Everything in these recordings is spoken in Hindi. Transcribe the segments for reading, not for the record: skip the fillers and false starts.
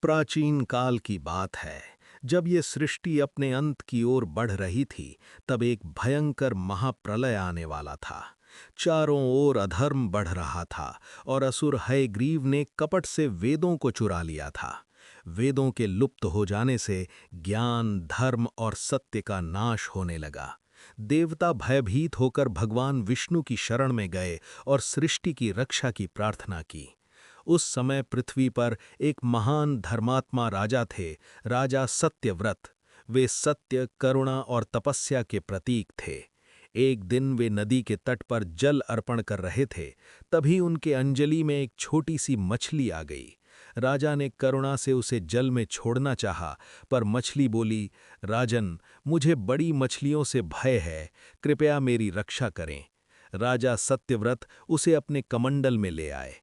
प्राचीन काल की बात है। जब ये सृष्टि अपने अंत की ओर बढ़ रही थी, तब एक भयंकर महाप्रलय आने वाला था। चारों ओर अधर्म बढ़ रहा था और असुर हयग्रीव ने कपट से वेदों को चुरा लिया था। वेदों के लुप्त हो जाने से ज्ञान, धर्म और सत्य का नाश होने लगा। देवता भयभीत होकर भगवान विष्णु की शरण में गए और सृष्टि की रक्षा की प्रार्थना की। उस समय पृथ्वी पर एक महान धर्मात्मा राजा थे, राजा सत्यव्रत। वे सत्य, करुणा और तपस्या के प्रतीक थे। एक दिन वे नदी के तट पर जल अर्पण कर रहे थे, तभी उनके अंजलि में एक छोटी सी मछली आ गई। राजा ने करुणा से उसे जल में छोड़ना चाहा, पर मछली बोली, राजन, मुझे बड़ी मछलियों से भय है, कृपया मेरी रक्षा करें। राजा सत्यव्रत उसे अपने कमंडल में ले आए।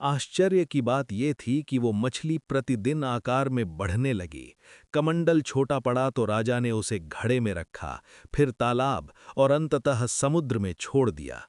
आश्चर्य की बात ये थी कि वो मछली प्रतिदिन आकार में बढ़ने लगी। कमंडल छोटा पड़ा तो राजा ने उसे घड़े में रखा, फिर तालाब और अंततः समुद्र में छोड़ दिया।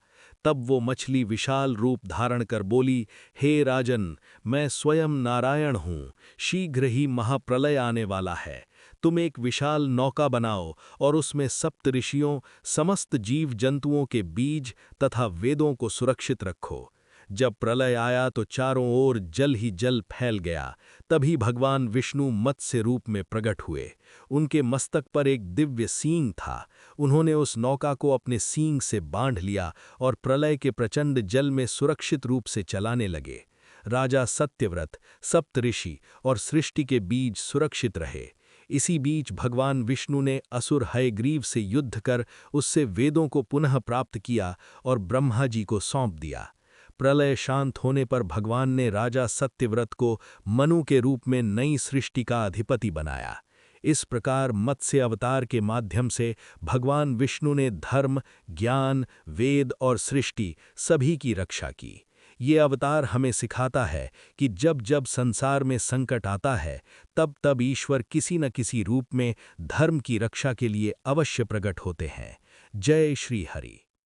तब वो मछली विशाल रूप धारण कर बोली, हे राजन, मैं स्वयं नारायण हूँ, शीघ्र ही महाप्रलय आने वाला है। तुम एक विशाल नौका बनाओ और उसमें सप्त ऋषियों, समस्त जीव जंतुओं के बीज तथा वेदों को सुरक्षित रखो। जब प्रलय आया तो चारों ओर जल ही जल फैल गया। तभी भगवान विष्णु मत्स्य रूप में प्रकट हुए। उनके मस्तक पर एक दिव्य सींग था। उन्होंने उस नौका को अपने सींग से बांध लिया और प्रलय के प्रचंड जल में सुरक्षित रूप से चलाने लगे। राजा सत्यव्रत, सप्तऋषि और सृष्टि के बीज सुरक्षित रहे। इसी बीच भगवान विष्णु ने असुर हयग्रीव से युद्ध कर उससे वेदों को पुनः प्राप्त किया और ब्रह्मा जी को सौंप दिया। प्रलय शांत होने पर भगवान ने राजा सत्यव्रत को मनु के रूप में नई सृष्टि का अधिपति बनाया। इस प्रकार मत्स्य अवतार के माध्यम से भगवान विष्णु ने धर्म, ज्ञान, वेद और सृष्टि सभी की रक्षा की। ये अवतार हमें सिखाता है कि जब जब संसार में संकट आता है, तब तब ईश्वर किसी न किसी रूप में धर्म की रक्षा के लिए अवश्य प्रकट होते हैं। जय श्री हरि।